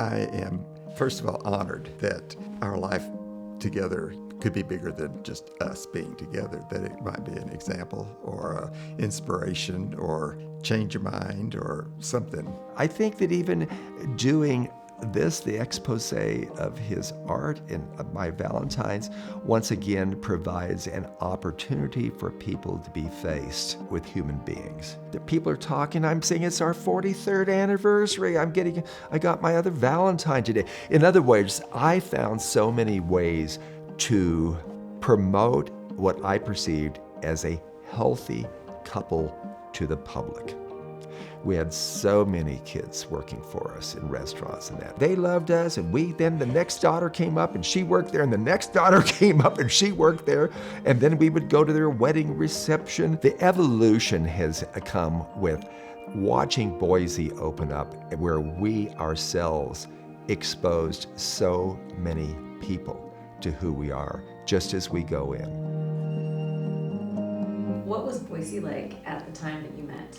I am, first of all, honored that our life together could be bigger than just us being together, that it might be an example or inspiration or change your mind or something. I think that even doing this, the expose of his art in my Valentines, once again provides an opportunity for people to be faced with human beings. The people are talking, I'm saying it's our 43rd anniversary. I got my other Valentine today. In other words, I found so many ways to promote what I perceived as a healthy couple to the public. We had so many kids working for us in restaurants and that. They loved us, and then the next daughter came up and she worked there, and the next daughter came up and she worked there, and then we would go to their wedding reception. The evolution has come with watching Boise open up, where we ourselves exposed so many people to who we are, just as we go in. What was Boise like at the time that you met?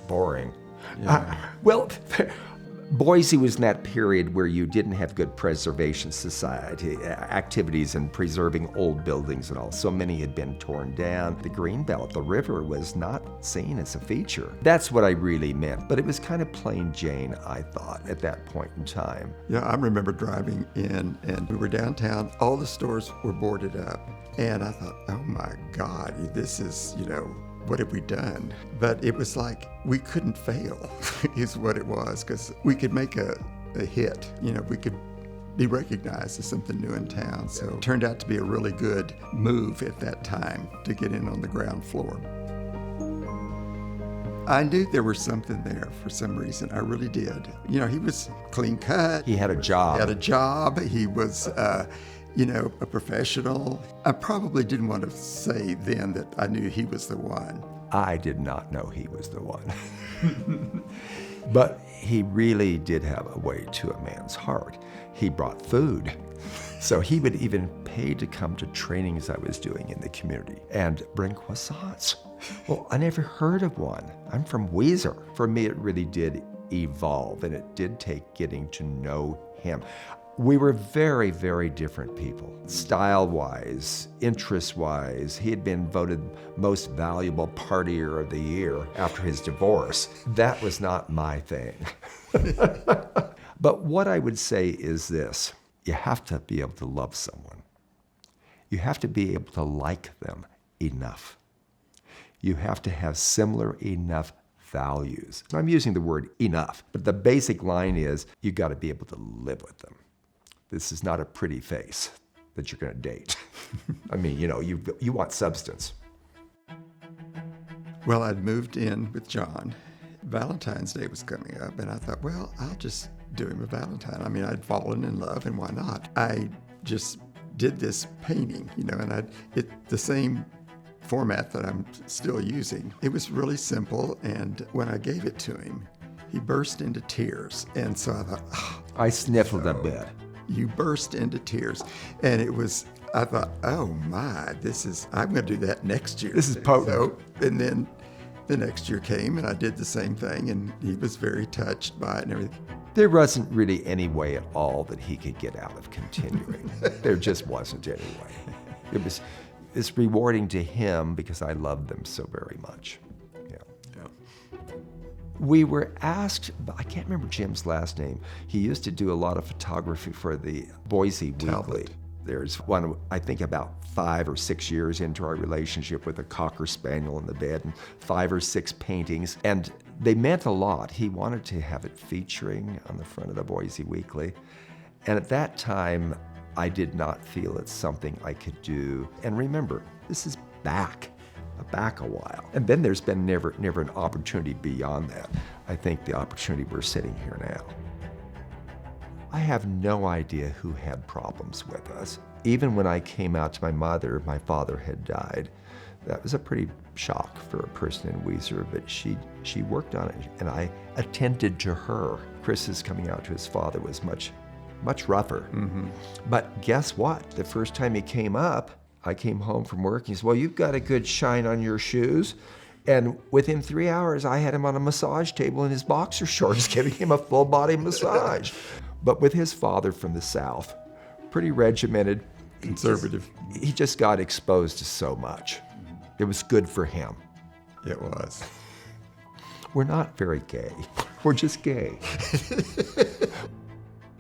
Boring. Yeah. Well, Boise was in that period where you didn't have good preservation society activities and preserving old buildings and all. So many had been torn down. The Greenbelt, the river, was not seen as a feature. That's what I really meant. But it was kind of plain Jane, I thought, at that point in time. Yeah, I remember driving in and we were downtown. All the stores were boarded up. And I thought, oh my God, this is, what have we done? But it was like we couldn't fail is what it was, because we could make a hit. We could be recognized as something new in town. So it turned out to be a really good move at that time to get in on the ground floor. I knew there was something there for some reason. I really did. He was clean cut. He had a job. He was a professional. I probably didn't want to say then that I knew he was the one. I did not know he was the one. But he really did have a way to a man's heart. He brought food. So he would even pay to come to trainings I was doing in the community and bring croissants. Well, I never heard of one. I'm from Weezer. For me, it really did evolve, and it did take getting to know him. We were very, very different people, style-wise, interest-wise. He had been voted most valuable partier of the year after his divorce. That was not my thing. But what I would say is this: you have to be able to love someone. You have to be able to like them enough. You have to have similar enough values. I'm using the word enough, but the basic line is you got to be able to live with them. This is not a pretty face that you're going to date. I mean, you want substance. Well, I'd moved in with John. Valentine's Day was coming up, and I thought, well, I'll just do him a Valentine. I mean, I'd fallen in love, and why not? I just did this painting, and the same format that I'm still using. It was really simple, and when I gave it to him, he burst into tears. And so I thought, I sniffled a bit. You burst into tears. And I thought, oh my, I'm going to do that next year. This is potent. So, and then the next year came and I did the same thing, and he was very touched by it and everything. There wasn't really any way at all that he could get out of continuing. There just wasn't any way. It's rewarding to him because I loved them so very much. We were asked, I can't remember Jim's last name. He used to do a lot of photography for the Boise Weekly. There's one, I think about 5 or 6 years into our relationship, with a Cocker Spaniel in the bed and 5 or 6 paintings. And they meant a lot. He wanted to have it featuring on the front of the Boise Weekly. And at that time, I did not feel it's something I could do. And remember, this is back a while. And then there's been never an opportunity beyond that. I think the opportunity we're sitting here now. I have no idea who had problems with us. Even when I came out to my mother, my father had died. That was a pretty shock for a person in Weezer, but she worked on it, and I attended to her. Chris's coming out to his father was much rougher. Mm-hmm. But guess what? The first time he came up, I came home from work, he said, well, you've got a good shine on your shoes. And within 3 hours, I had him on a massage table in his boxer shorts, giving him a full body massage. But with his father from the South, pretty regimented, Conservative. he just got exposed to so much. It was good for him. It was. We're not very gay. We're just gay.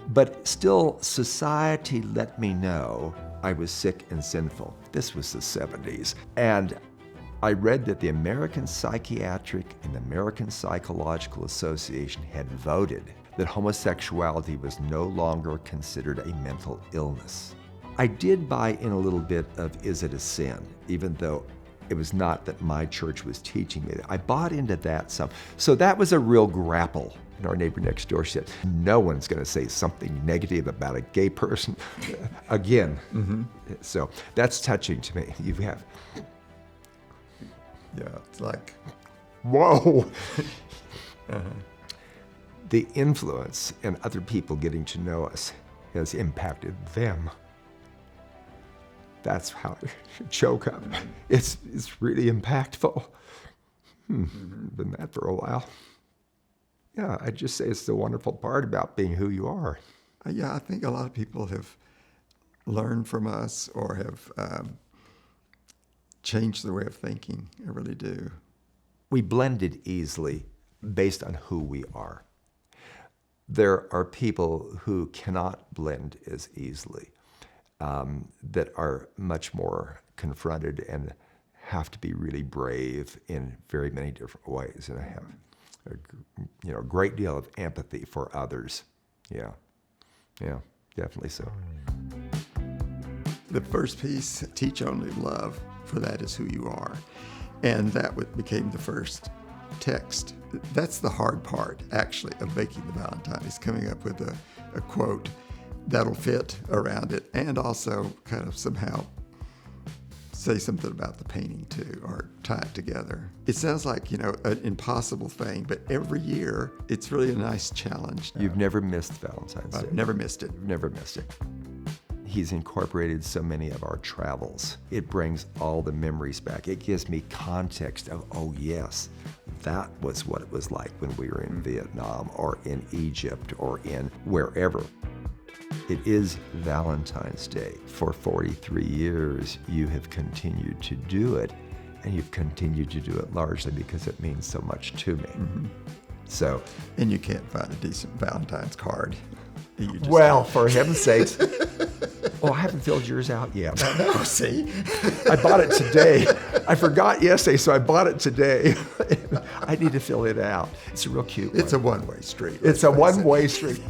But still, society let me know I was sick and sinful. This was the 70s. And I read that the American Psychiatric and American Psychological Association had voted that homosexuality was no longer considered a mental illness. I did buy in a little bit of is it a sin, even though it was not that my church was teaching me that. I bought into that some. So that was a real grapple. And our neighbor next door said, no one's going to say something negative about a gay person again. Mm-hmm. So that's touching to me. You have. Yeah, it's like, whoa. The influence and other people getting to know us has impacted them. That's how I choke up. It's really impactful. Been that for a while. Yeah, I just say it's the wonderful part about being who you are. yeah, I think a lot of people have learned from us or have changed their way of thinking. I really do. We blended easily based on who we are. There are people who cannot blend as easily, that are much more confronted and have to be really brave in very many different ways. And I have a great deal of empathy for others. Yeah, definitely so. The first piece, teach only love, for that is who you are. And that became the first text. That's the hard part, actually, of making the Valentine, is coming up with a quote that'll fit around it and also kind of somehow say something about the painting too, or tie it together. It sounds like, an impossible thing, but every year it's really a nice challenge. You've never missed Valentine's Day. I've never missed it. Never missed it. He's incorporated so many of our travels. It brings all the memories back. It gives me context of, oh yes, that was what it was like when we were in Vietnam or in Egypt or in wherever. It is Valentine's Day. For 43 years, you have continued to do it, and you've continued to do it largely because it means so much to me. Mm-hmm. So, and you can't find a decent Valentine's card. Well, for heaven's sakes. Oh, I haven't filled yours out yet. Oh, see? I bought it today. I forgot yesterday, so I bought it today. I need to fill it out. It's a real cute one. It's a one-way street. It's a one-way street.